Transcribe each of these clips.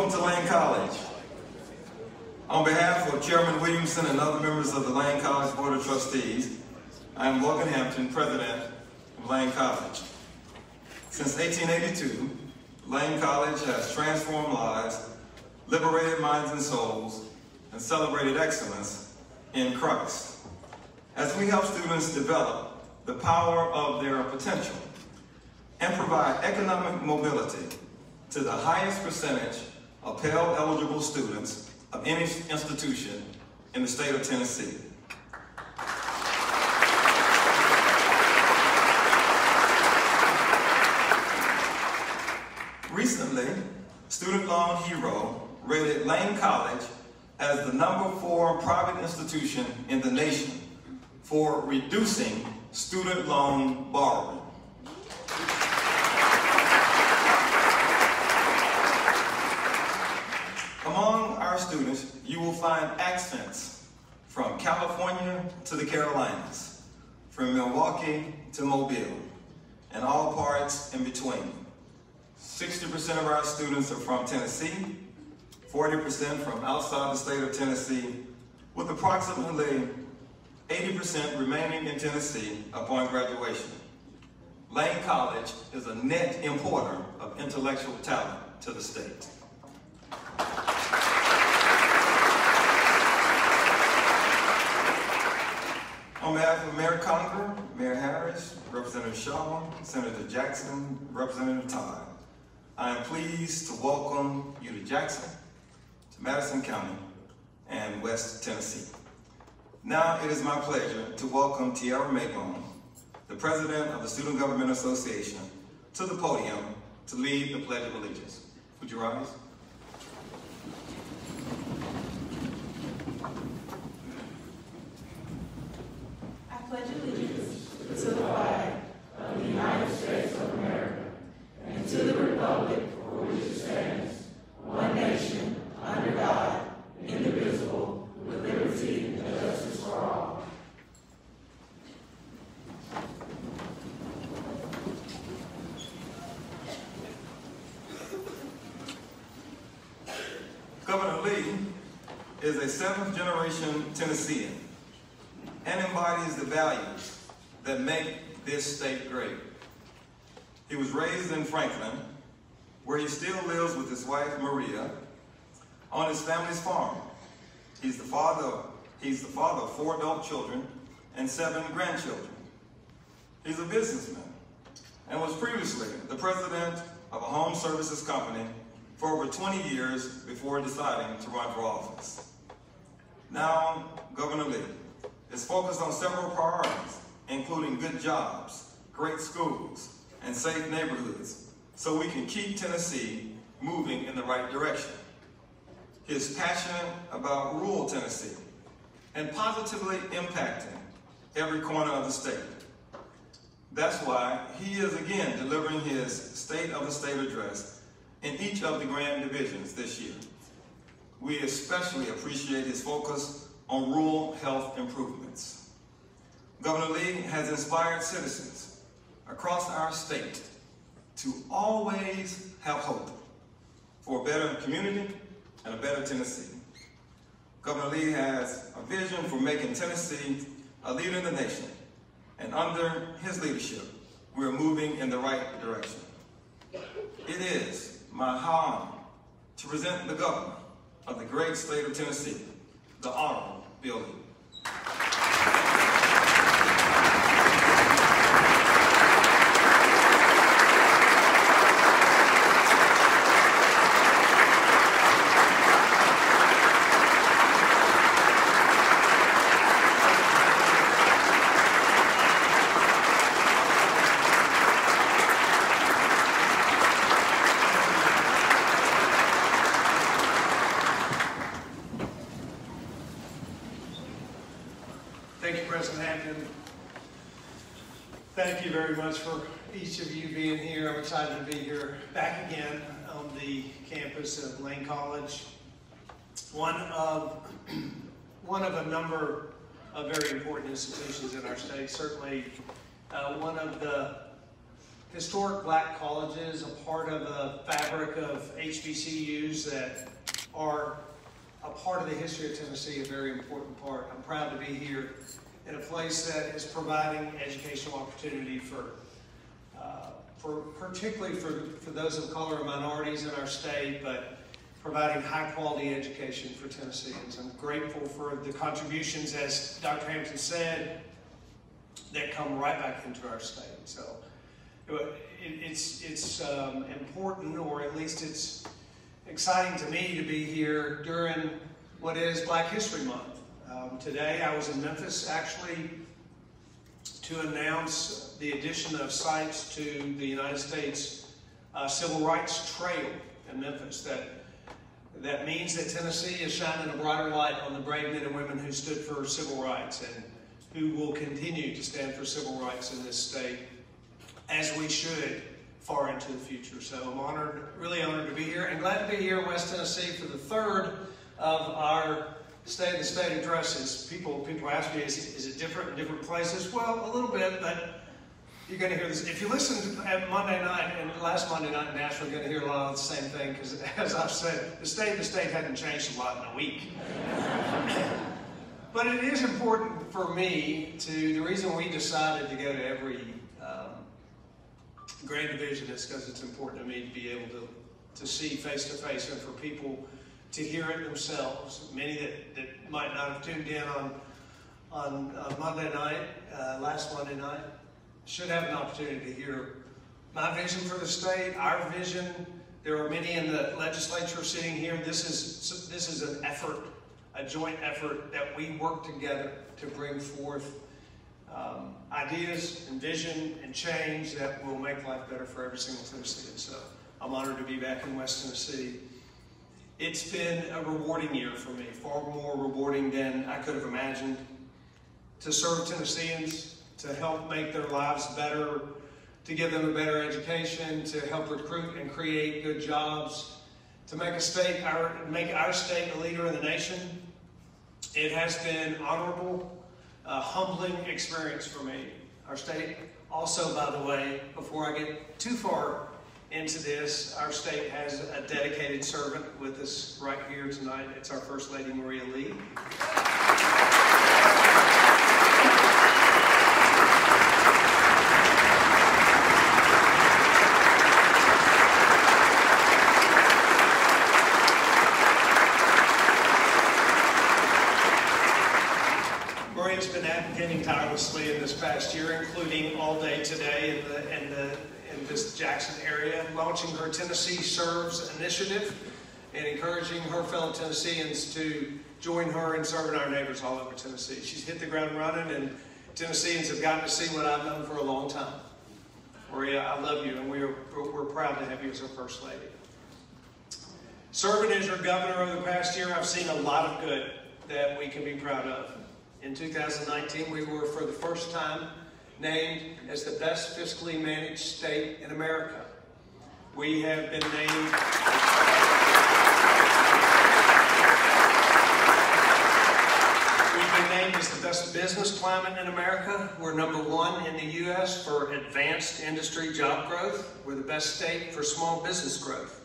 Welcome to Lane College. On behalf of Chairman Williamson and other members of the Lane College Board of Trustees, I am Logan Hampton, President of Lane College. Since 1882, Lane College has transformed lives, liberated minds and souls, and celebrated excellence in Christ. As we help students develop the power of their potential and provide economic mobility to the highest percentage of Pell-eligible students of any institution in the state of Tennessee. Recently, Student Loan Hero rated Lane College as the #4 private institution in the nation for reducing student loan borrowing. Among our students, you will find accents from California to the Carolinas, from Milwaukee to Mobile, and all parts in between. 60% of our students are from Tennessee, 40% from outside the state of Tennessee, with approximately 80% remaining in Tennessee upon graduation. Lane College is a net importer of intellectual talent to the state. On behalf of Mayor Conger, Mayor Harris, Representative Shaw, Senator Jackson, Representative Todd, I am pleased to welcome you to Jackson, to Madison County, and West Tennessee. Now it is my pleasure to welcome Tiara Maglone, the President of the Student Government Association, to the podium to lead the Pledge of Allegiance. Would you rise? I pledge allegiance to the flag of the United States of America and to the republic for which it stands, one nation, under God, indivisible, with liberty and justice for all. Governor Lee is a 7th-generation Tennessean and embodies the values that make this state great. He was raised in Franklin, where he still lives with his wife, Maria, on his family's farm. He's the father of 4 adult children and 7 grandchildren. He's a businessman and was previously the president of a home services company for over 20 years before deciding to run for office. Now, Governor Lee is focused on several priorities, including good jobs, great schools, and safe neighborhoods, so we can keep Tennessee moving in the right direction. He is passionate about rural Tennessee and positively impacting every corner of the state. That's why he is again delivering his State of the State address in each of the Grand Divisions this year. We especially appreciate his focus on rural health improvements. Governor Lee has inspired citizens across our state to always have hope for a better community and a better Tennessee. Governor Lee has a vision for making Tennessee a leader in the nation, and under his leadership, we're moving in the right direction. It is my honor to present the governor of the great state of Tennessee, the Honorable Bill Lee. Thank you, President Hampton. Thank you very much for each of you being here. I'm excited to be here back again on the campus of Lane College. One of a number of very important institutions in our state. Certainly one of the historic black colleges, a part of a fabric of HBCUs that are a part of the history of Tennessee, a very important part. I'm proud to be here in a place that is providing educational opportunity particularly for those of color and minorities in our state, but providing high quality education for Tennesseans. I'm grateful for the contributions, as Dr. Hampton said, that come right back into our state. So it's important, or at least it's exciting to me to be here during what is Black History Month. Today I was in Memphis actually to announce the addition of sites to the United States Civil Rights Trail in Memphis. That means that Tennessee is shining a brighter light on the brave men and women who stood for civil rights and who will continue to stand for civil rights in this state, as we should, far into the future. So I'm honored, really honored to be here, and glad to be here in West Tennessee for the third of our State of the State addresses. People ask me, is it different in different places? Well, a little bit, but you're going to hear this. If you listen at Monday night and last Monday night in Nashville, you're going to hear a lot of the same thing, because as I've said, the State of the State hadn't changed a lot in a week. But it is important for me the reason we decided to go to every Grand Division is because it's important to me to be able to see face to face, and for people to hear it themselves. Many that might not have tuned in on Monday night, last Monday night, should have an opportunity to hear my vision for the state, our vision. There are many in the legislature sitting here. This is an effort, a joint effort that we work together to bring forth ideas and vision and change that will make life better for every single Tennessean. So I'm honored to be back in West Tennessee. It's been a rewarding year for me, far more rewarding than I could have imagined, to serve Tennesseans, to help make their lives better, to give them a better education, to help recruit and create good jobs, to make our state a leader in the nation. It has been honorable, a humbling experience for me. Our state also, by the way, before I get too far into this, our state has a dedicated servant with us right here tonight. It's our First Lady, Maria Lee. Maria's been advocating tirelessly in this past year, including all day today in this Jackson area, launching her Tennessee Serves initiative and encouraging her fellow Tennesseans to join her in serving our neighbors all over Tennessee. She's hit the ground running, and Tennesseans have gotten to see what I've done for a long time. Maria, I love you, and we're proud to have you as our First Lady. Serving as your governor over the past year, I've seen a lot of good that we can be proud of. In 2019, we were, for the first time, named as the best fiscally managed state in America. We have been named as the best business climate in America. We're #1 in the U.S. for advanced industry job growth. We're the best state for small business growth.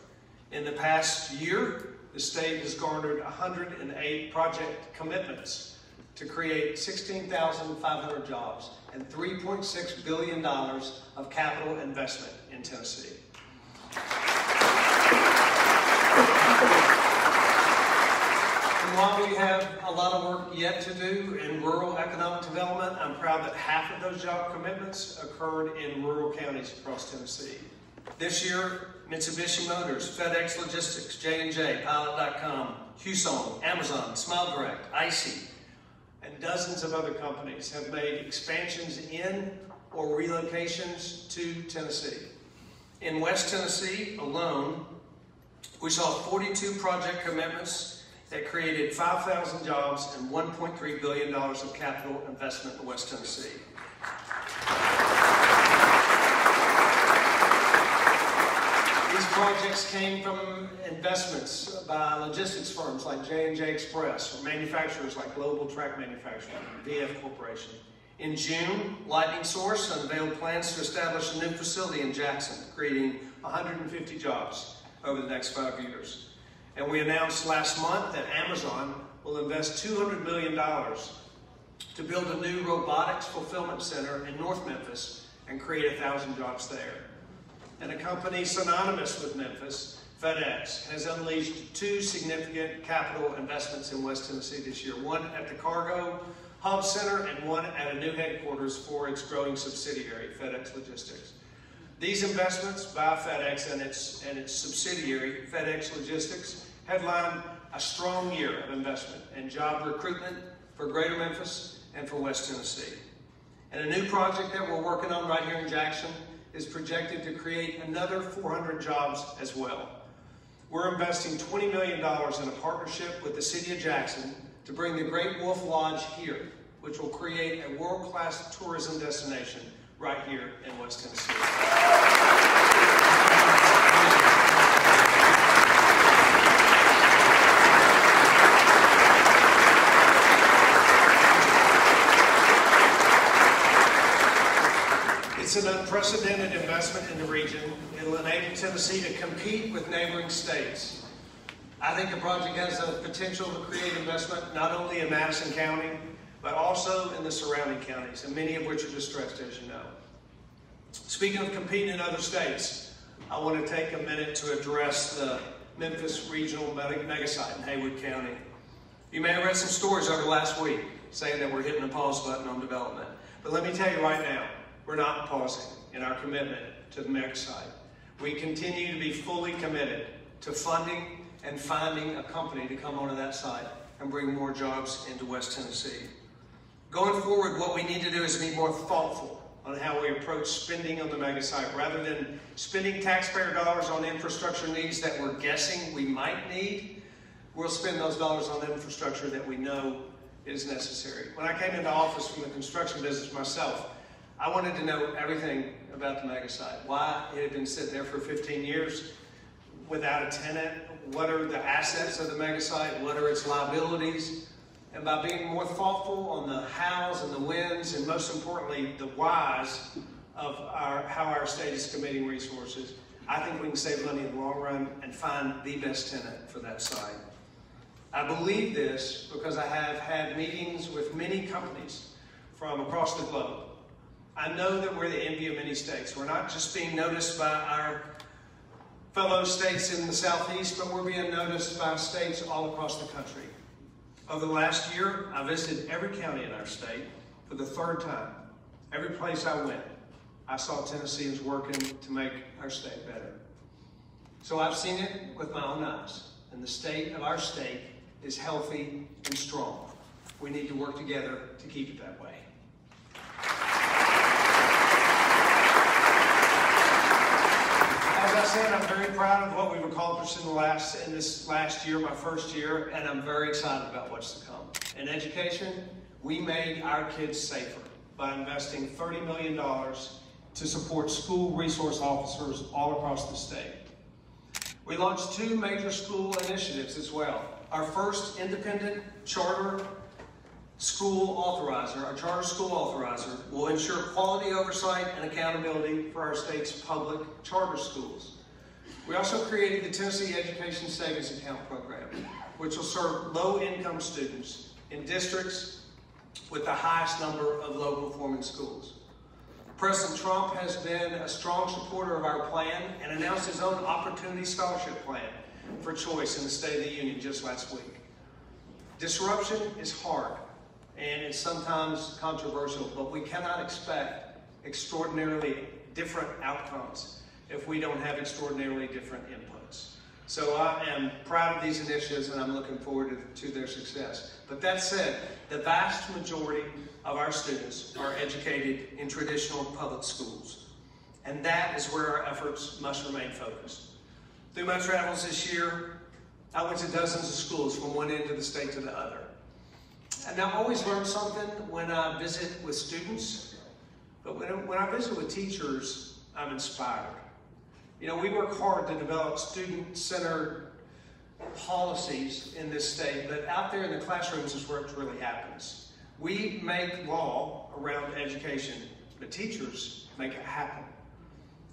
In the past year, the state has garnered 108 project commitments to create 16,500 jobs and $3.6 billion of capital investment in Tennessee. And while we have a lot of work yet to do in rural economic development, I'm proud that half of those job commitments occurred in rural counties across Tennessee. This year, Mitsubishi Motors, FedEx Logistics, J&J, Pilot.com, Husong, Amazon, SmileDirect, Icy, and dozens of other companies have made expansions in or relocations to Tennessee. In West Tennessee alone, we saw 42 project commitments that created 5,000 jobs and $1.3 billion of capital investment in West Tennessee. These projects came from investments by logistics firms like J&J Express, or manufacturers like Global Track Manufacturing, VF Corporation, In June, Lightning Source unveiled plans to establish a new facility in Jackson, creating 150 jobs over the next 5 years. And we announced last month that Amazon will invest $200 million to build a new robotics fulfillment center in North Memphis and create 1,000 jobs there. And a company synonymous with Memphis, FedEx, has unleashed 2 significant capital investments in West Tennessee this year, one at the Cargo Hub Center and one at a new headquarters for its growing subsidiary, FedEx Logistics. These investments by FedEx and its subsidiary, FedEx Logistics, headline a strong year of investment and job recruitment for Greater Memphis and for West Tennessee. And a new project that we're working on right here in Jackson is projected to create another 400 jobs as well. We're investing $20 million in a partnership with the City of Jackson to bring the Great Wolf Lodge here, which will create a world-class tourism destination right here in West Tennessee. It's an unprecedented investment in the region. It'll enable Tennessee to compete with neighboring states. I think the project has the potential to create investment not only in Madison County, but also in the surrounding counties, and many of which are distressed, as you know. Speaking of competing in other states, I want to take a minute to address the Memphis Regional Mega Site in Haywood County. You may have read some stories over last week saying that we're hitting the pause button on development. But let me tell you right now, we're not pausing in our commitment to the mega site. We continue to be fully committed to funding and finding a company to come onto that site and bring more jobs into West Tennessee. Going forward, what we need to do is be more thoughtful on how we approach spending on the mega site. Rather than spending taxpayer dollars on infrastructure needs that we're guessing we might need, we'll spend those dollars on infrastructure that we know is necessary. When I came into office from the construction business myself, I wanted to know everything about the mega site. Why it had been sitting there for 15 years without a tenant, what are the assets of the mega site, what are its liabilities, and by being more thoughtful on the hows and the whens, and most importantly, the whys of how our state is committing resources, I think we can save money in the long run and find the best tenant for that site. I believe this because I have had meetings with many companies from across the globe. I know that we're the envy of many states. We're not just being noticed by our fellow states in the Southeast, but we're being noticed by states all across the country. Over the last year, I visited every county in our state for the 3rd time. Every place I went, I saw Tennesseans working to make our state better. So I've seen it with my own eyes, and the state of our state is healthy and strong. We need to work together to keep it that way. As I said, I'm very proud of what we've accomplished in this last year, my first year, and I'm very excited about what's to come. In education, we made our kids safer by investing $30 million to support school resource officers all across the state. We launched 2 major school initiatives as well. Our first independent charter school authorizer, our charter school authorizer, will ensure quality oversight and accountability for our state's public charter schools. We also created the Tennessee Education Savings Account Program, which will serve low-income students in districts with the highest number of low-performing schools. President Trump has been a strong supporter of our plan and announced his own Opportunity Scholarship Plan for choice in the State of the Union just last week. Disruption is hard, and it's sometimes controversial, but we cannot expect extraordinarily different outcomes if we don't have extraordinarily different inputs. So I am proud of these initiatives, and I'm looking forward to their success. But that said, the vast majority of our students are educated in traditional public schools, and that is where our efforts must remain focused. Through my travels this year, I went to dozens of schools from one end of the state to the other. And I always learn something when I visit with students, but when I visit with teachers, I'm inspired. You know, we work hard to develop student-centered policies in this state, but out there in the classrooms is where it really happens. We make law all around education, but teachers make it happen.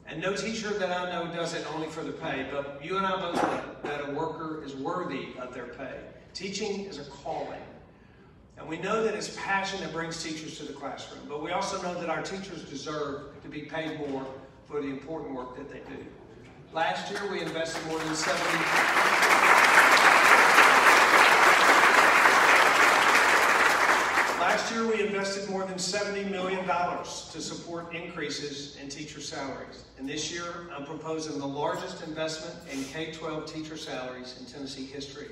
And no teacher that I know does it only for the pay, but you and I both know that a worker is worthy of their pay. Teaching is a calling. And we know that it's passion that brings teachers to the classroom, but we also know that our teachers deserve to be paid more for the important work that they do. Last year, we invested more than $70 million to support increases in teacher salaries. And this year, I'm proposing the largest investment in K-12 teacher salaries in Tennessee history.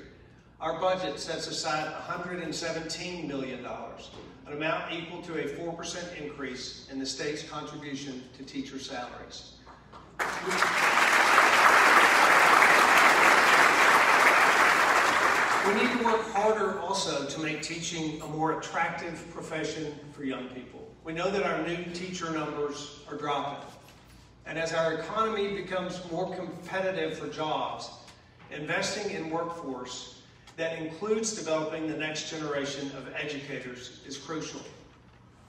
Our budget sets aside $117 million, an amount equal to a 4% increase in the state's contribution to teacher salaries. We need to work harder also to make teaching a more attractive profession for young people. We know that our new teacher numbers are dropping. And as our economy becomes more competitive for jobs, investing in workforce that includes developing the next generation of educators is crucial.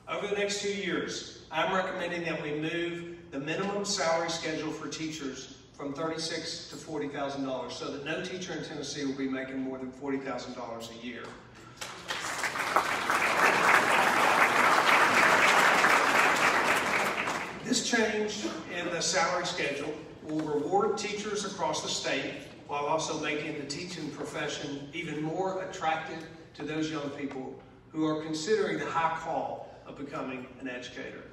Over the next 2 years, I'm recommending that we move the minimum salary schedule for teachers from $36,000 to $40,000 so that no teacher in Tennessee will be making more than $40,000 a year. This change in the salary schedule will reward teachers across the state while also making the teaching profession even more attractive to those young people who are considering the high call of becoming an educator.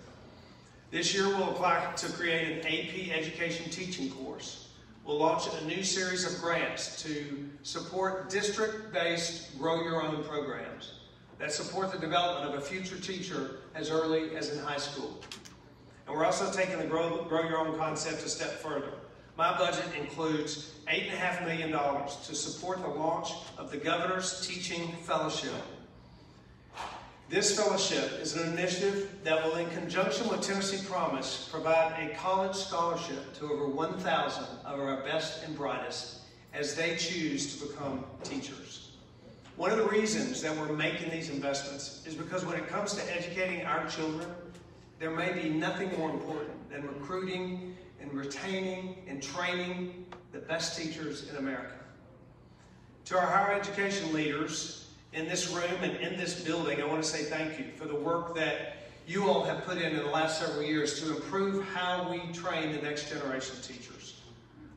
This year we'll apply to create an AP Education teaching course. We'll launch a new series of grants to support district-based Grow Your Own programs that support the development of a future teacher as early as in high school. And we're also taking the Grow Your Own concept a step further. My budget includes $8.5 million to support the launch of the Governor's Teaching Fellowship. This fellowship is an initiative that will, in conjunction with Tennessee Promise, provide a college scholarship to over 1,000 of our best and brightest as they choose to become teachers. One of the reasons that we're making these investments is because when it comes to educating our children, there may be nothing more important than recruiting and retaining and training the best teachers in America. To our higher education leaders in this room and in this building, I want to say thank you for the work that you all have put in the last several years to improve how we train the next generation of teachers.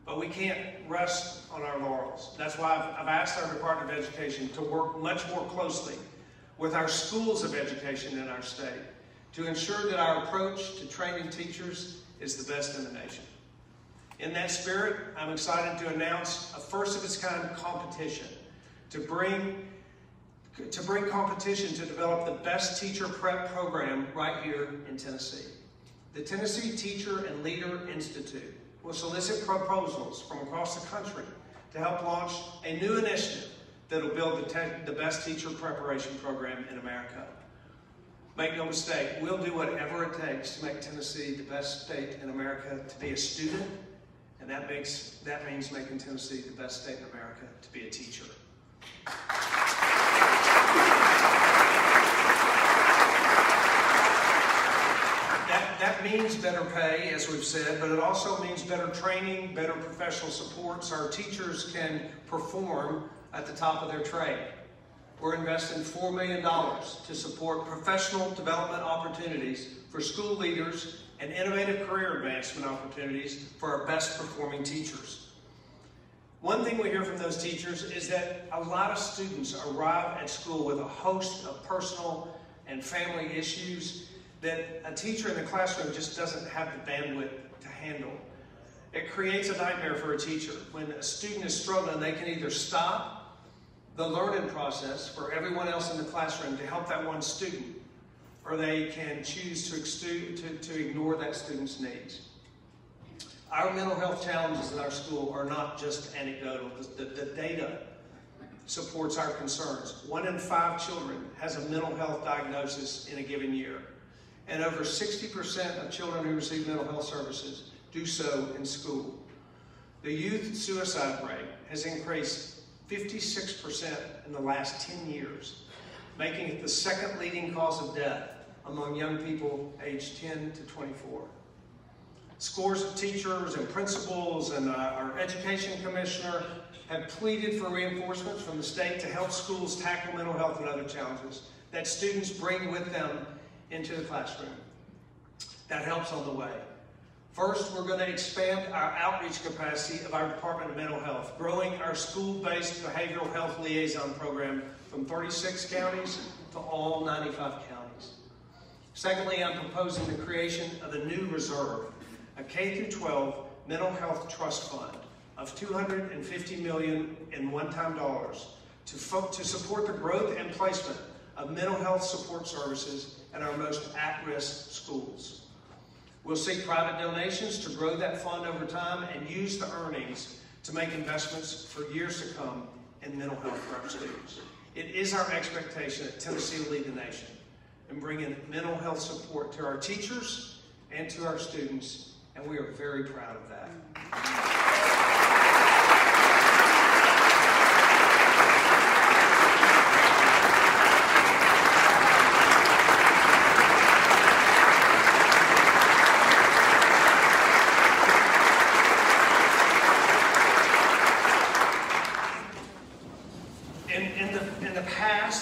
But we can't rest on our laurels. That's why I've asked our Department of Education to work much more closely with our schools of education in our state to ensure that our approach to training teachers is the best in the nation. In that spirit, I'm excited to announce a first-of-its-kind competition to bring competition to develop the best teacher prep program right here in Tennessee. The Tennessee Teacher and Leader Institute will solicit proposals from across the country to help launch a new initiative that will build the best teacher preparation program in America. Make no mistake, we'll do whatever it takes to make Tennessee the best state in America to be a student, and that means making Tennessee the best state in America to be a teacher. That means better pay, as we've said, but it also means better training, better professional support so our teachers can perform at the top of their trade. We're investing $4 million to support professional development opportunities for school leaders and innovative career advancement opportunities for our best performing teachers. One thing we hear from those teachers is that a lot of students arrive at school with a host of personal and family issues that a teacher in the classroom just doesn't have the bandwidth to handle. It creates a nightmare for a teacher. When a student is struggling, they can either stop the learning process for everyone else in the classroom to help that one student, or they can choose to ignore that student's needs. Our mental health challenges in our school are not just anecdotal. The data supports our concerns. 1 in 5 children has a mental health diagnosis in a given year. And over 60% of children who receive mental health services do so in school. The youth suicide rate has increased 56% in the last 10 years, making it the second leading cause of death among young people aged 10 to 24. Scores of teachers and principals and our education commissioner have pleaded for reinforcements from the state to help schools tackle mental health and other challenges that students bring with them into the classroom. That helps on the way. First, we're going to expand our outreach capacity of our Department of Mental Health, growing our school-based behavioral health liaison program from 36 counties to all 95 counties. Secondly, I'm proposing the creation of a new reserve, a K-12 mental health trust fund of $250 million in one-time dollars to support the growth and placement of mental health support services at our most at-risk schools. We'll seek private donations to grow that fund over time and use the earnings to make investments for years to come in mental health for our students. It is our expectation that Tennessee will lead the nation in bringing mental health support to our teachers and to our students, and we are very proud of that.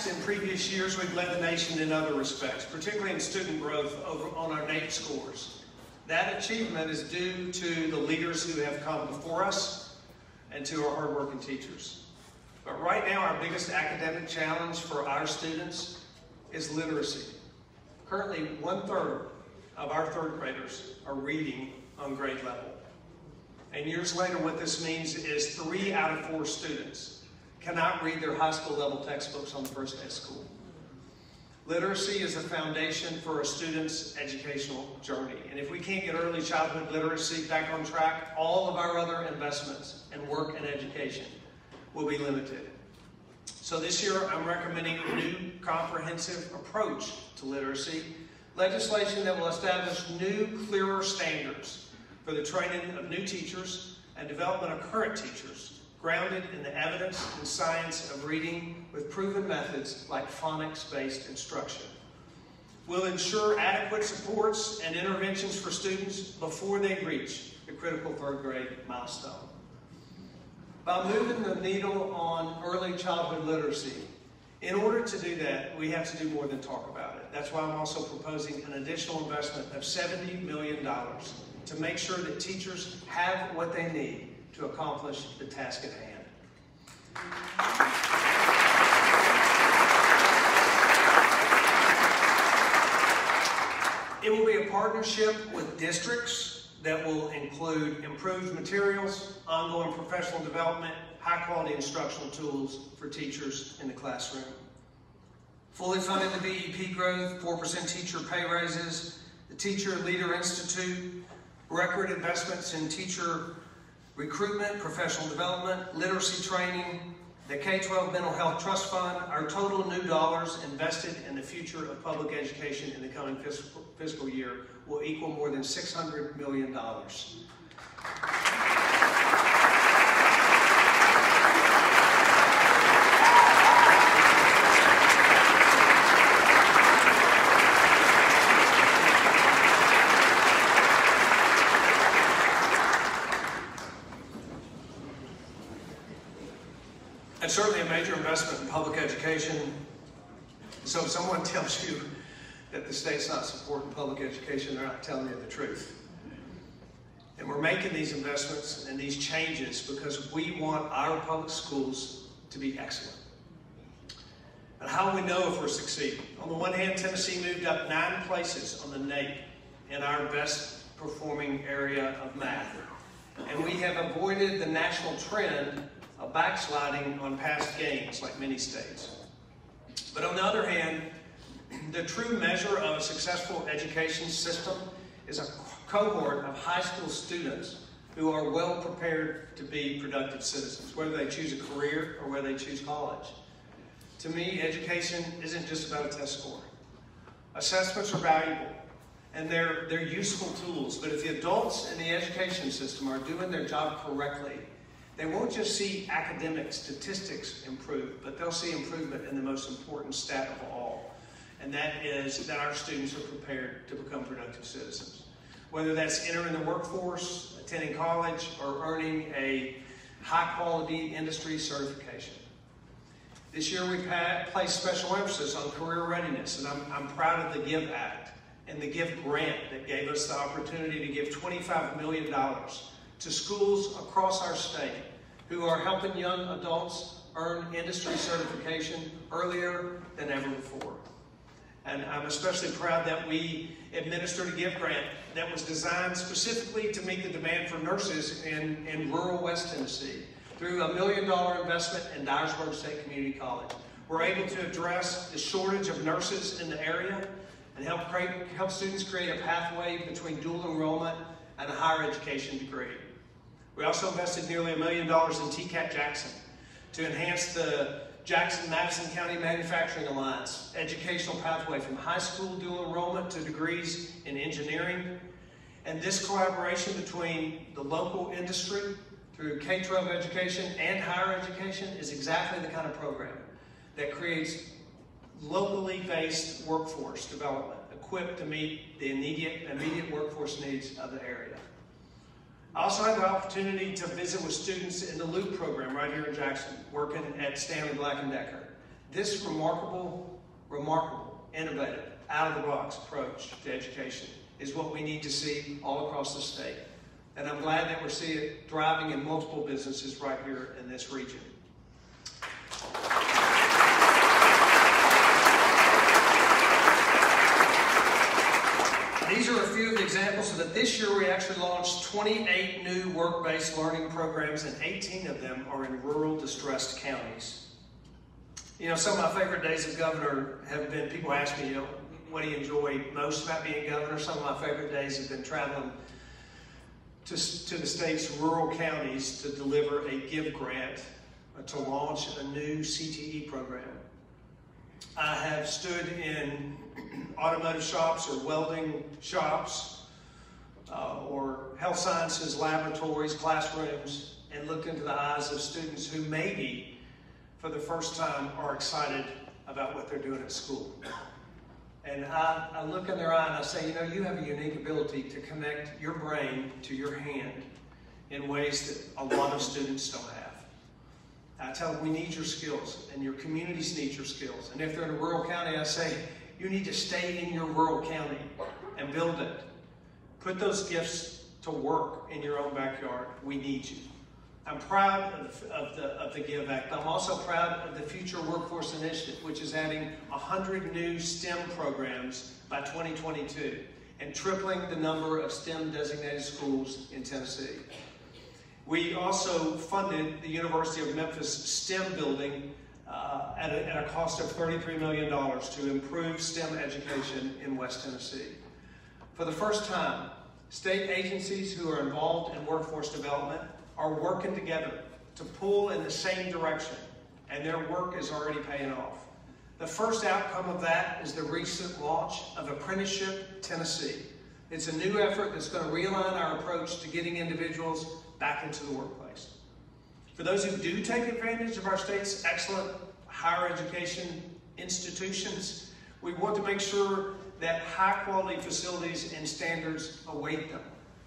In previous years, we've led the nation in other respects, particularly in student growth on our NAEP scores. That achievement is due to the leaders who have come before us and to our hardworking teachers. But right now, our biggest academic challenge for our students is literacy. Currently, 1/3 of our third graders are reading on grade level. And years later, what this means is 3 out of 4 students cannot read their high school level textbooks on the first day of school. Literacy is a foundation for a student's educational journey. And if we can't get early childhood literacy back on track, all of our other investments in work and education will be limited. So this year, I'm recommending a new comprehensive approach to literacy, legislation that will establish new, clearer standards for the training of new teachers and development of current teachers, grounded in the evidence and science of reading with proven methods like phonics-based instruction. We'll ensure adequate supports and interventions for students before they reach the critical third grade milestone. By moving the needle on early childhood literacy, in order to do that, we have to do more than talk about it. That's why I'm also proposing an additional investment of $70 million to make sure that teachers have what they need to accomplish the task at hand. It will be a partnership with districts that will include improved materials, ongoing professional development, high-quality instructional tools for teachers in the classroom. Fully funding the BEP growth, 4% teacher pay raises, the Teacher Leader Institute, record investments in teacher recruitment, professional development, literacy training, the K-12 Mental Health Trust Fund. Our total new dollars invested in the future of public education in the coming fiscal year will equal more than $600 million. And certainly a major investment in public education. So if someone tells you that the state's not supporting public education, they're not telling you the truth. And we're making these investments and these changes because we want our public schools to be excellent. And how do we know if we're succeeding? On the one hand, Tennessee moved up 9 places on the NAEP in our best performing area of math. And we have avoided the national trend of backsliding on past gains like many states. But on the other hand, the true measure of a successful education system is a cohort of high school students who are well prepared to be productive citizens, whether they choose a career or whether they choose college. To me, education isn't just about a test score. Assessments are valuable and they're useful tools, but if the adults in the education system are doing their job correctly, they won't just see academic statistics improve, but they'll see improvement in the most important stat of all, and that is that our students are prepared to become productive citizens. Whether that's entering the workforce, attending college, or earning a high-quality industry certification. This year we placed special emphasis on career readiness, and I'm proud of the GIVE Act and the GIVE Grant that gave us the opportunity to give $25 million to schools across our state who are helping young adults earn industry certification earlier than ever before. And I'm especially proud that we administered a GIVE Grant that was designed specifically to meet the demand for nurses in rural West Tennessee. Through a $1 million investment in Dyersburg State Community College, we're able to address the shortage of nurses in the area and help students create a pathway between dual enrollment and a higher education degree. We also invested nearly $1 million in TCAT Jackson to enhance the Jackson-Madison County Manufacturing Alliance educational pathway from high school dual enrollment to degrees in engineering. And this collaboration between the local industry through K-12 education and higher education is exactly the kind of program that creates locally based workforce development equipped to meet the immediate workforce needs of the area. I also had the opportunity to visit with students in the LOOP program right here in Jackson, working at Stanley Black & Decker. This remarkable, innovative, out-of-the-box approach to education is what we need to see all across the state. And I'm glad that we're seeing it thriving in multiple businesses right here in this region. These are a few of the examples so that this year we actually launched 28 new work-based learning programs, and 18 of them are in rural distressed counties. You know, some of my favorite days as governor have been, people ask me, what do you enjoy most about being governor? Some of my favorite days have been traveling to the state's rural counties to deliver a GIVE Grant to launch a new CTE program. I have stood in automotive shops or welding shops or health sciences laboratories, classrooms, and looked into the eyes of students who maybe for the first time are excited about what they're doing at school. And I look in their eye and I say, you have a unique ability to connect your brain to your hand in ways that a lot of students don't have. I tell them, we need your skills, and your communities need your skills. And if they're in a rural county, I say, you need to stay in your rural county and build it. Put those gifts to work in your own backyard. We need you. I'm proud of the GIVE Act. I'm also proud of the Future Workforce Initiative, which is adding 100 new STEM programs by 2022 and tripling the number of STEM designated schools in Tennessee. We also funded the University of Memphis STEM building at a cost of $33 million to improve STEM education in West Tennessee. For the first time, state agencies who are involved in workforce development are working together to pull in the same direction, and their work is already paying off. The first outcome of that is the recent launch of Apprenticeship Tennessee. It's a new effort that's going to realign our approach to getting individuals back into the workplace. For those who do take advantage of our state's excellent higher education institutions, we want to make sure that high-quality facilities and standards await them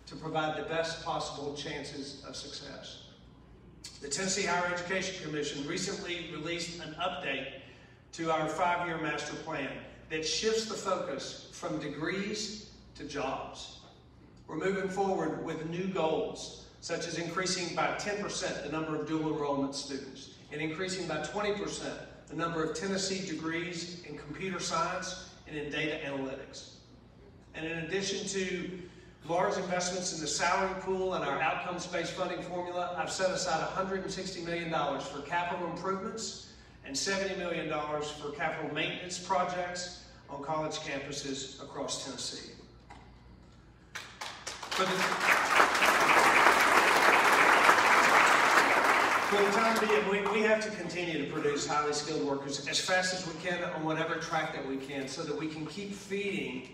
to provide the best possible chances of success. The Tennessee Higher Education Commission recently released an update to our 5-year master plan that shifts the focus from degrees to jobs. We're moving forward with new goals, such as increasing by 10% the number of dual enrollment students and increasing by 20% the number of Tennessee degrees in computer science and in data analytics. And in addition to large investments in the salary pool and our outcomes-based funding formula, I've set aside $160 million for capital improvements and $70 million for capital maintenance projects on college campuses across Tennessee. For the time being, we have to continue to produce highly skilled workers as fast as we can on whatever track that we can so that we can keep feeding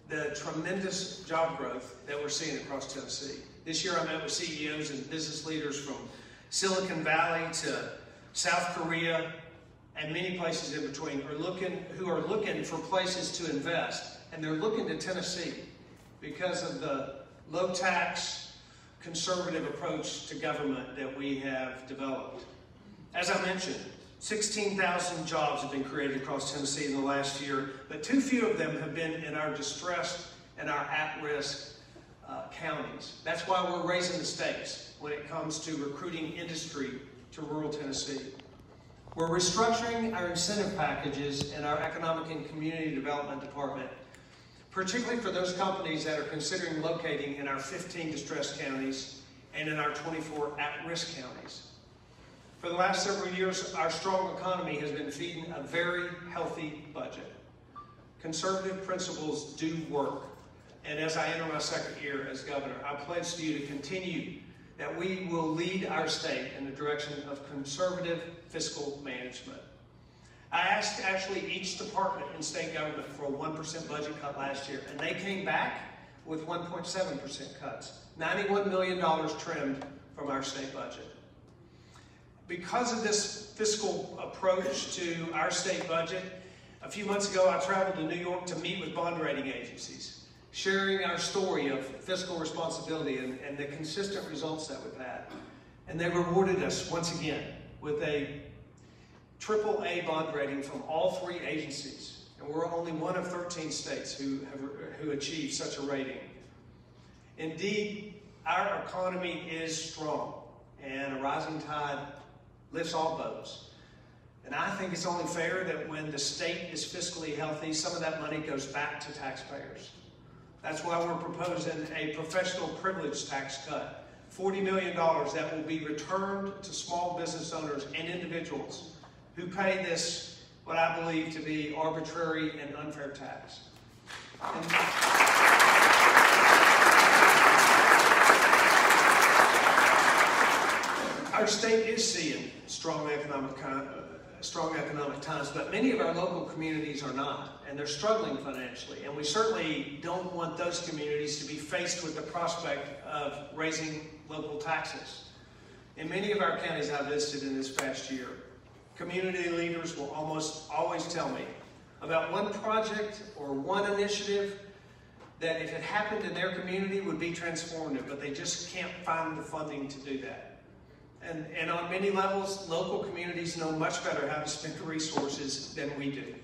the tremendous job growth that we're seeing across Tennessee. This year I met with CEOs and business leaders from Silicon Valley to South Korea and many places in between who are looking for places to invest, and they're looking to Tennessee because of the low tax, conservative approach to government that we have developed. As I mentioned, 16,000 jobs have been created across Tennessee in the last year, but too few of them have been in our distressed and our at-risk counties. That's why we're raising the stakes when it comes to recruiting industry to rural Tennessee. We're restructuring our incentive packages in our Economic and Community Development Department, particularly for those companies that are considering locating in our 15 distressed counties and in our 24 at-risk counties. For the last several years, our strong economy has been feeding a very healthy budget. Conservative principles do work. And as I enter my second year as governor, I pledge to you to continue that we will lead our state in the direction of conservative fiscal management. I asked actually each department in state government for a 1% budget cut last year, and they came back with 1.7% cuts. $91 million trimmed from our state budget. Because of this fiscal approach to our state budget, a few months ago I traveled to New York to meet with bond rating agencies, sharing our story of fiscal responsibility and the consistent results that we've had. And they rewarded us once again with a AAA bond rating from all 3 agencies. And we're only one of 13 states who achieved such a rating. Indeed, our economy is strong, and a rising tide lifts all boats. And I think it's only fair that when the state is fiscally healthy, some of that money goes back to taxpayers. That's why we're proposing a professional privilege tax cut, $40 million that will be returned to small business owners and individuals who pay this, what I believe to be arbitrary and unfair tax. Our state is seeing strong economic times, but many of our local communities are not, and they're struggling financially. And we certainly don't want those communities to be faced with the prospect of raising local taxes. In many of our counties I visited in this past year, community leaders will almost always tell me about one project or one initiative that if it happened in their community would be transformative, but they just can't find the funding to do that. And on many levels, local communities know much better how to spend resources than we do.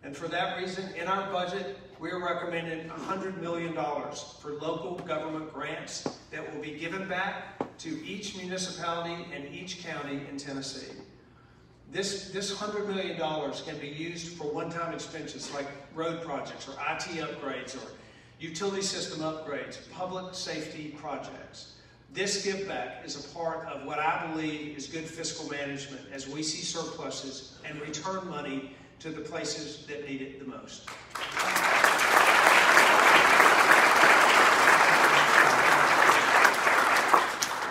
And for that reason, in our budget, we're recommending $100 million for local government grants that will be given back to each municipality and each county in Tennessee. This $100 million can be used for one-time expenses like road projects or IT upgrades or utility system upgrades, public safety projects. This give back is a part of what I believe is good fiscal management as we see surpluses and return money to the places that need it the most.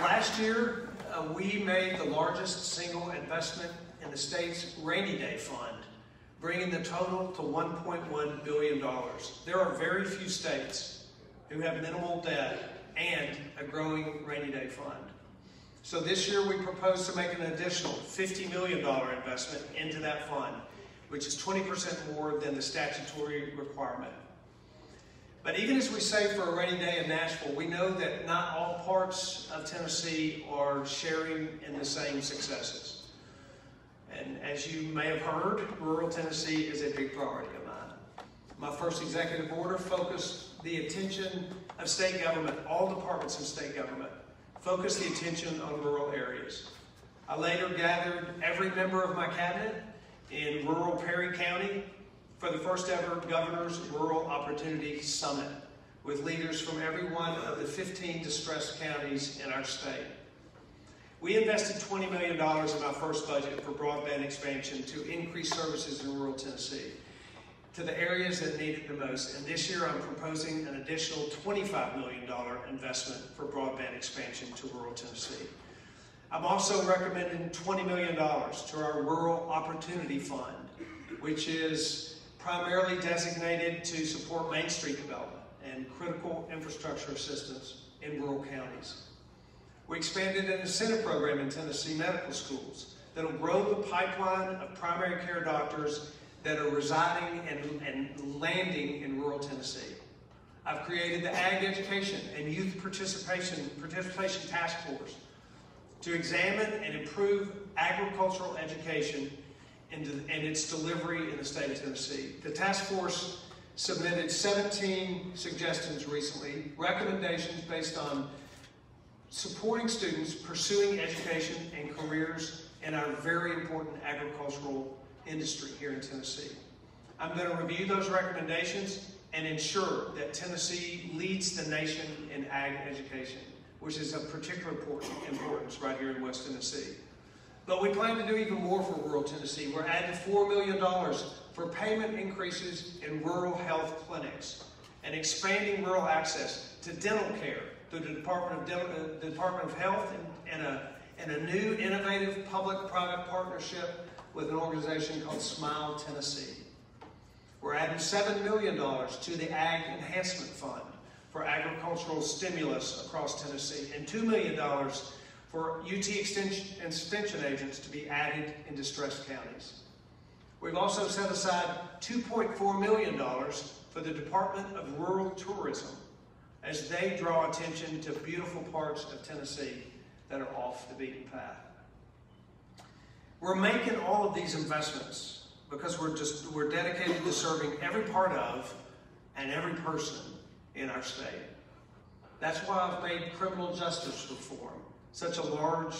Last year, we made the largest single investment in the state's rainy day fund, bringing the total to $1.1 billion. There are very few states who have minimal debt and a growing rainy day fund. So this year we propose to make an additional $50 million investment into that fund, which is 20% more than the statutory requirement. But even as we save for a rainy day in Nashville, we know that not all parts of Tennessee are sharing in the same successes. And as you may have heard, rural Tennessee is a big priority of mine. My first executive order focused the attention of state government, all departments of state government, focused the attention on rural areas. I later gathered every member of my cabinet in rural Perry County for the first ever Governor's Rural Opportunity Summit with leaders from every one of the 15 distressed counties in our state. We invested $20 million in our first budget for broadband expansion to increase services in rural Tennessee to the areas that need it the most. And this year I'm proposing an additional $25 million investment for broadband expansion to rural Tennessee. I'm also recommending $20 million to our Rural Opportunity Fund, which is primarily designated to support Main Street development and critical infrastructure assistance in rural counties. We expanded an incentive program in Tennessee medical schools that'll grow the pipeline of primary care doctors that are residing and landing in rural Tennessee. I've created the Ag Education and Youth Participation Task Force to examine and improve agricultural education and its delivery in the state of Tennessee. The task force submitted 17 suggestions recently, recommendations based on supporting students pursuing education and careers in our very important agricultural industry here in Tennessee. I'm going to review those recommendations and ensure that Tennessee leads the nation in ag education, which is of particular importance right here in West Tennessee. But we plan to do even more for rural Tennessee. We're adding $4 million for payment increases in rural health clinics and expanding rural access to dental care through the Department of Health and a new innovative public-private partnership with an organization called Smile Tennessee. We're adding $7 million to the Ag Enhancement Fund for agricultural stimulus across Tennessee, and $2 million for UT extension agents to be added in distressed counties. We've also set aside $2.4 million for the Department of Rural Tourism as they draw attention to beautiful parts of Tennessee that are off the beaten path. We're making all of these investments because we're dedicated to serving every part of and every person in our state. That's why I've made criminal justice reform such a large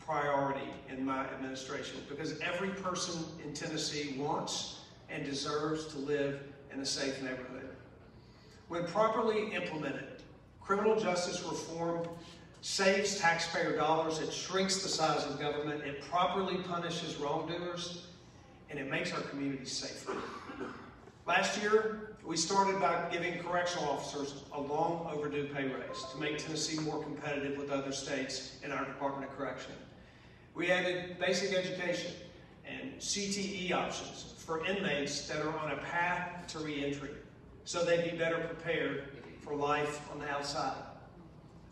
priority in my administration, because every person in Tennessee wants and deserves to live in a safe neighborhood. When properly implemented, criminal justice reform saves taxpayer dollars, it shrinks the size of government, it properly punishes wrongdoers, and it makes our communities safer. Last year, we started by giving correctional officers a long overdue pay raise to make Tennessee more competitive with other states in our Department of Correction. We added basic education and CTE options for inmates that are on a path to reentry, so they'd be better prepared for life on the outside.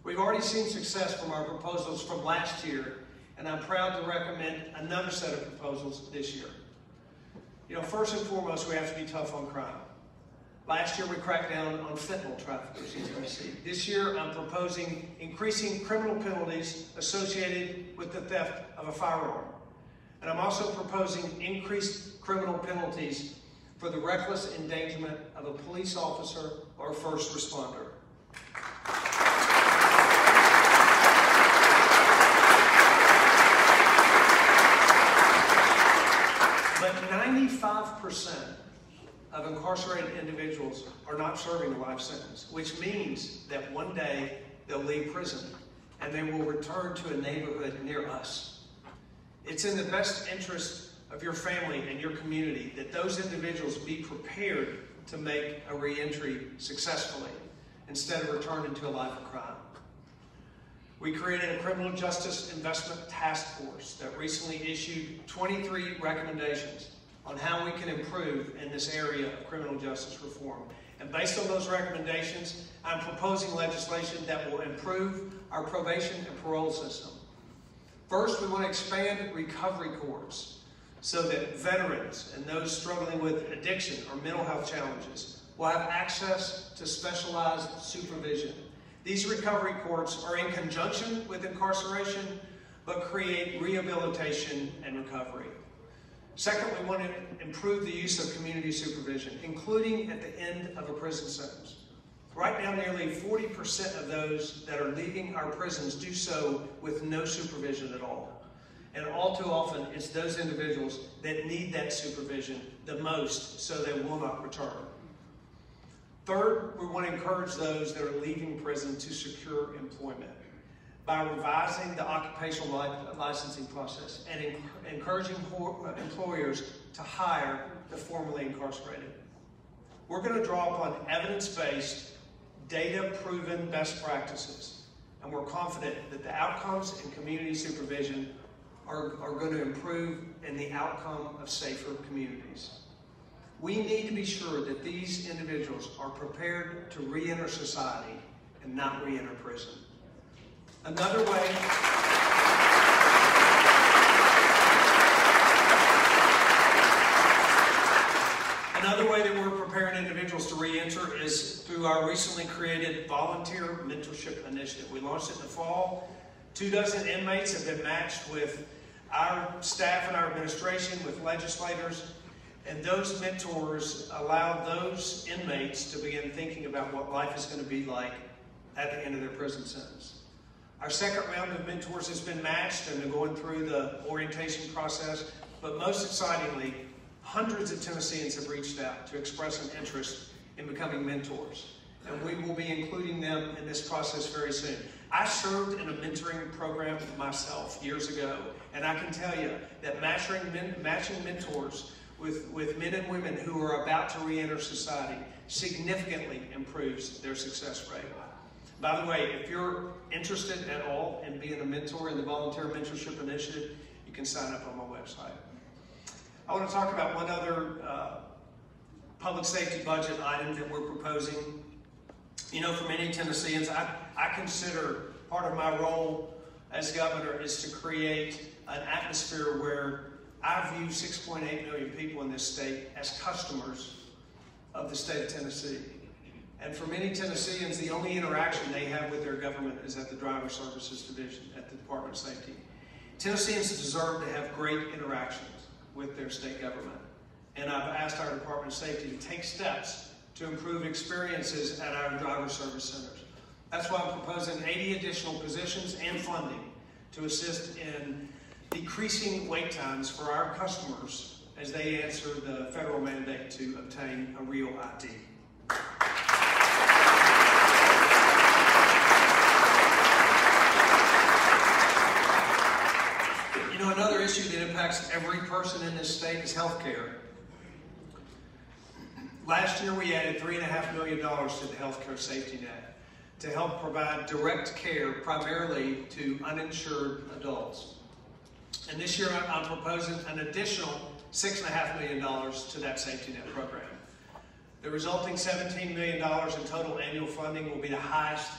We've already seen success from our proposals from last year, and I'm proud to recommend another set of proposals this year. You know, first and foremost, we have to be tough on crime. Last year, we cracked down on fentanyl traffickers in Tennessee. This year, I'm proposing increasing criminal penalties associated with the theft of a firearm. And I'm also proposing increased criminal penalties for the reckless endangerment of a police officer or first responder. But 95% of incarcerated individuals are not serving a life sentence, which means that one day they'll leave prison and they will return to a neighborhood near us. It's in the best interest of your family and your community that those individuals be prepared to make a reentry successfully instead of returning to a life of crime. We created a criminal justice investment task force that recently issued 23 recommendations on how we can improve in this area of criminal justice reform. And based on those recommendations, I'm proposing legislation that will improve our probation and parole system. First, we want to expand recovery courts so that veterans and those struggling with addiction or mental health challenges will have access to specialized supervision. These recovery courts are in conjunction with incarceration, but create rehabilitation and recovery. Second, we want to improve the use of community supervision, including at the end of a prison sentence. Right now, nearly 40% of those that are leaving our prisons do so with no supervision at all. And all too often, it's those individuals that need that supervision the most, so they will not return. Third, we want to encourage those that are leaving prison to secure employment by revising the occupational licensing process and encouraging employers to hire the formerly incarcerated. We're going to draw upon evidence-based, data-proven best practices, and we're confident that the outcomes in community supervision are going to improve in the outcome of safer communities. We need to be sure that these individuals are prepared to re-enter society and not re-enter prison. Another way Another way that we're preparing individuals to re-enter is through our recently created Volunteer Mentorship Initiative. We launched it in the fall. 24 inmates have been matched with our staff and our administration, with legislators, and those mentors allow those inmates to begin thinking about what life is going to be like at the end of their prison sentence. Our second round of mentors has been matched, and they're going through the orientation process, but most excitingly, hundreds of Tennesseans have reached out to express an interest in becoming mentors, and we will be including them in this process very soon. I served in a mentoring program myself years ago, and I can tell you that matching mentors with men and women who are about to re-enter society significantly improves their success rate. By the way, if you're interested at all in being a mentor in the Volunteer Mentorship Initiative, you can sign up on my website. I want to talk about one other public safety budget item that we're proposing. You know, for many Tennesseans, I consider part of my role as governor is to create an atmosphere where I view 6.8 million people in this state as customers of the state of Tennessee. And for many Tennesseans, the only interaction they have with their government is at the Driver Services Division at the Department of Safety. Tennesseans deserve to have great interactions with their state government. And I've asked our Department of Safety to take steps to improve experiences at our driver service centers. That's why I'm proposing 80 additional positions and funding to assist in decreasing wait times for our customers as they answer the federal mandate to obtain a real ID. You know, another issue that impacts every person in this state is health care. Last year, we added $3.5 million to the healthcare safety net to help provide direct care primarily to uninsured adults. And this year, I'm proposing an additional $6.5 million to that safety net program. The resulting $17 million in total annual funding will be the highest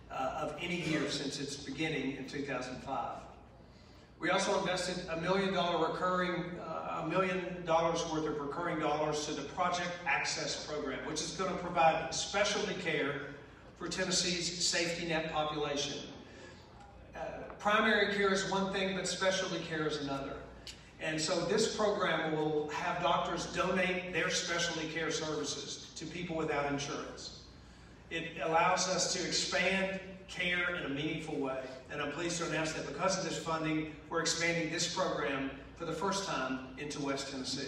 of any year since its beginning in 2005. We also invested $1 million worth of recurring dollars to the Project Access program, which is going to provide specialty care for Tennessee's safety net population. Primary care is one thing, but specialty care is another. And so this program will have doctors donate their specialty care services to people without insurance. It allows us to expand care in a meaningful way. And I'm pleased to announce that because of this funding, we're expanding this program for the first time into West Tennessee.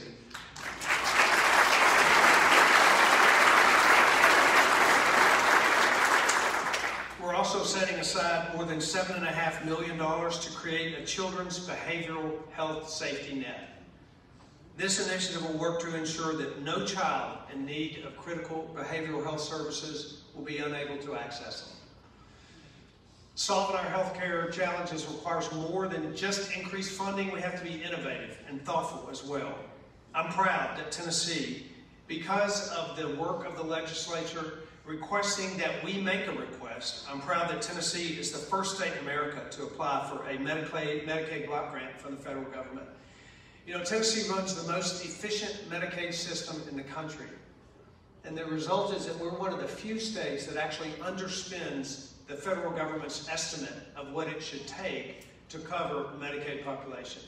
We're also setting aside more than $7.5 million to create a children's behavioral health safety net. This initiative will work to ensure that no child in need of critical behavioral health services will be unable to access them. Solving our healthcare challenges requires more than just increased funding. We have to be innovative and thoughtful as well. I'm proud that Tennessee, because of the work of the legislature requesting that we make a request, I'm proud that Tennessee is the first state in America to apply for a Medicaid block grant from the federal government. You know, Tennessee runs the most efficient Medicaid system in the country. And the result is that we're one of the few states that actually underspends the federal government's estimate of what it should take to cover the Medicaid population.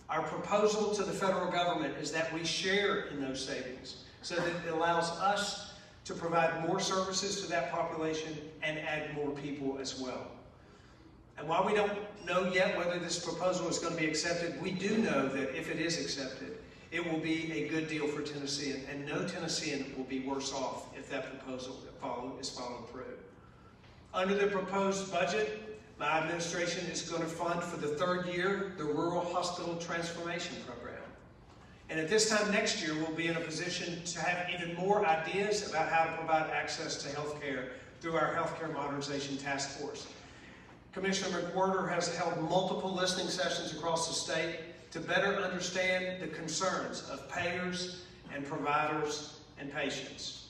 Our proposal to the federal government is that we share in those savings so that it allows us to provide more services to that population and add more people as well. And while we don't know yet whether this proposal is going to be accepted, we do know that if it is accepted, it will be a good deal for Tennessee, and no Tennessean will be worse off if that proposal is followed through. Under the proposed budget, my administration is going to fund for the third year the Rural Hospital Transformation Program. And at this time next year, we'll be in a position to have even more ideas about how to provide access to health care through our Healthcare Modernization Task Force. Commissioner McWhorter has held multiple listening sessions across the state to better understand the concerns of payers and providers and patients.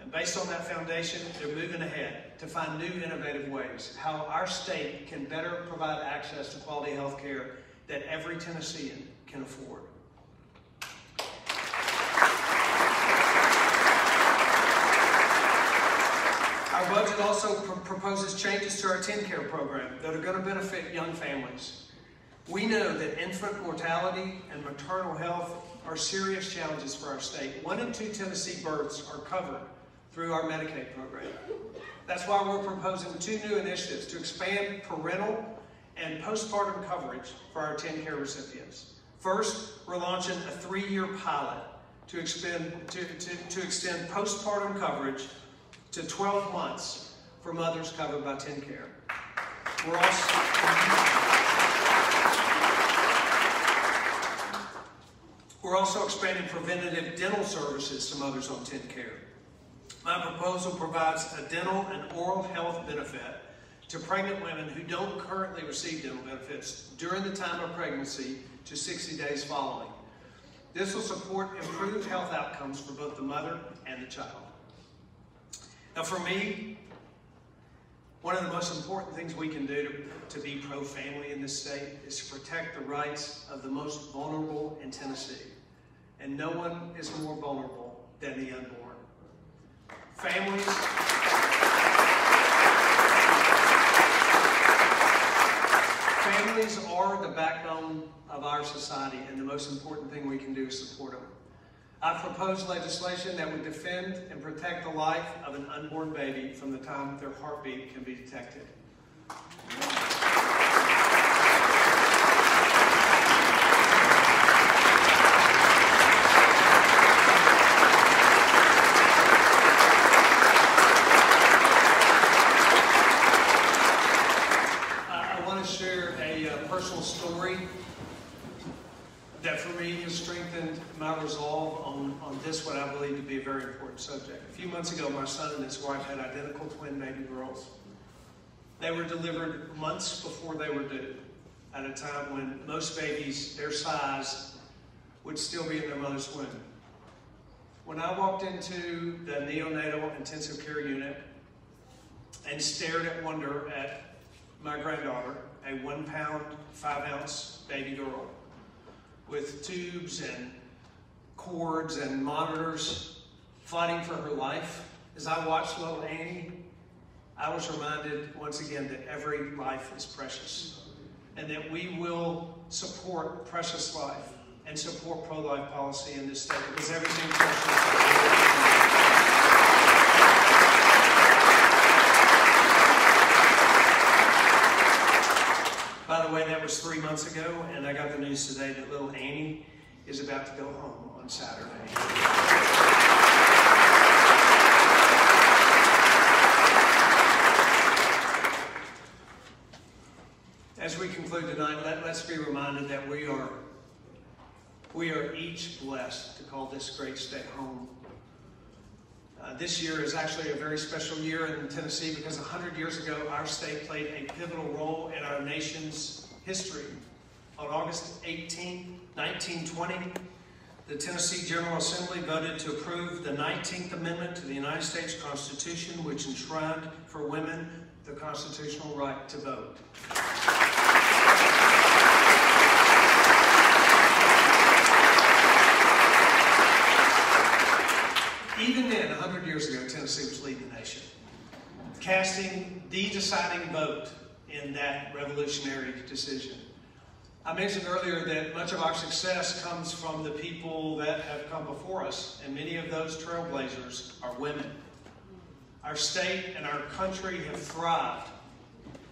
And based on that foundation, they're moving ahead to find new innovative ways how our state can better provide access to quality health care that every Tennessean can afford. Our budget also proposes changes to our TennCare program that are going to benefit young families. We know that infant mortality and maternal health are serious challenges for our state. 1 in 2 Tennessee births are covered through our Medicaid program. That's why we're proposing 2 new initiatives to expand parental and postpartum coverage for our TennCare recipients. First, we're launching a 3-year pilot to extend postpartum coverage to 12 months for mothers covered by TennCare. We're also expanding preventative dental services to mothers on TennCare. My proposal provides a dental and oral health benefit to pregnant women who don't currently receive dental benefits during the time of pregnancy to 60 days following. This will support improved health outcomes for both the mother and the child. Now for me, one of the most important things we can do to be pro-family in this state is to protect the rights of the most vulnerable in Tennessee. And no one is more vulnerable than the unborn. Families are the backbone of our society, and the most important thing we can do is support them. I've proposed legislation that would defend and protect the life of an unborn baby from the time their heartbeat can be detected. I want to share a personal story that for me has strengthened my resolve on this, what I believe to be a very important subject. A few months ago, my son and his wife had identical twin baby girls. They were delivered months before they were due, at a time when most babies their size would still be in their mother's womb. When I walked into the neonatal intensive care unit and stared at wonder at my granddaughter, a 1 pound, 5 ounce baby girl, with tubes and cords and monitors fighting for her life, as I watched little Annie, I was reminded once again that every life is precious and that we will support precious life and support pro-life policy in this state because everything precious. By the way, that was 3 months ago, and I got the news today that little Annie is about to go home on Saturday. As we conclude tonight, let's be reminded that we are each blessed to call this great state home. This year is actually a very special year in Tennessee because 100 years ago, our state played a pivotal role in our nation's history. On August 18, 1920, the Tennessee General Assembly voted to approve the 19th Amendment to the United States Constitution, which enshrined for women the constitutional right to vote. Even then, 100 years ago, Tennessee was leading the nation, casting the deciding vote in that revolutionary decision. I mentioned earlier that much of our success comes from the people that have come before us, and many of those trailblazers are women. Our state and our country have thrived,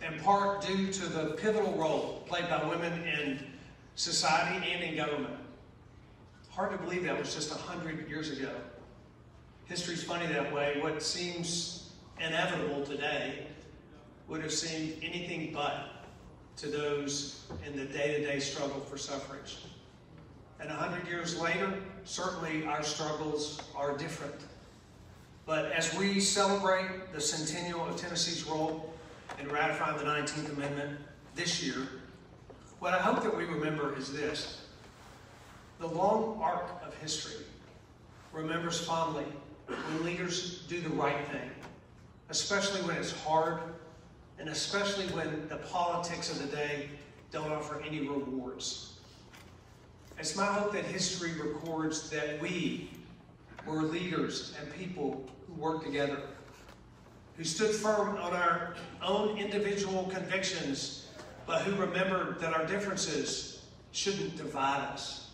in part due to the pivotal role played by women in society and in government. Hard to believe that was just 100 years ago. History's funny that way. What seems inevitable today would have seemed anything but to those in the day-to-day struggle for suffrage. And 100 years later, certainly our struggles are different. But as we celebrate the centennial of Tennessee's role in ratifying the 19th Amendment this year, what I hope that we remember is this. The long arc of history remembers fondly when leaders do the right thing, especially when it's hard, and especially when the politics of the day don't offer any rewards. It's my hope that history records that we were leaders and people who worked together, who stood firm on our own individual convictions, but who remembered that our differences shouldn't divide us.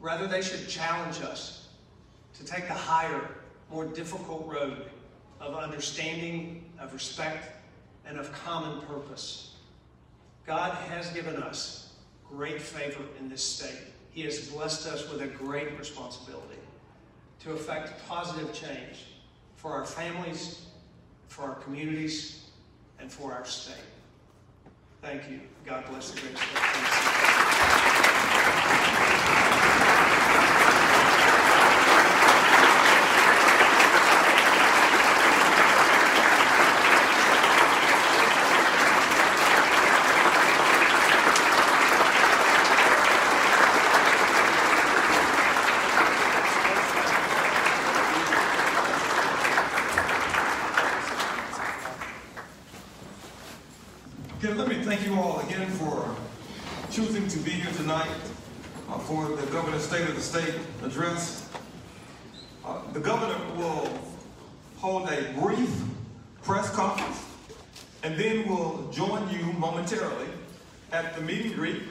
Rather, they should challenge us to take the higher, more difficult road of understanding, of respect, and of common purpose. God has given us great favor in this state. He has blessed us with a great responsibility to effect positive change for our families, for our communities, and for our state. Thank you. God bless the great state. Again, let me thank you all again for choosing to be here tonight for the Governor's State of the State address. The Governor will hold a brief press conference and then will join you momentarily at the meet and greet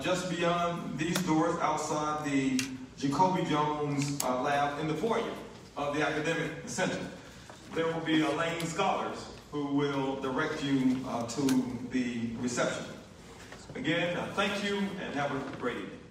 just beyond these doors outside the Jacoby Jones lab in the foyer of the Academic Center. There will be Lane Scholars who will direct you to the reception. Again, thank you and have a great evening.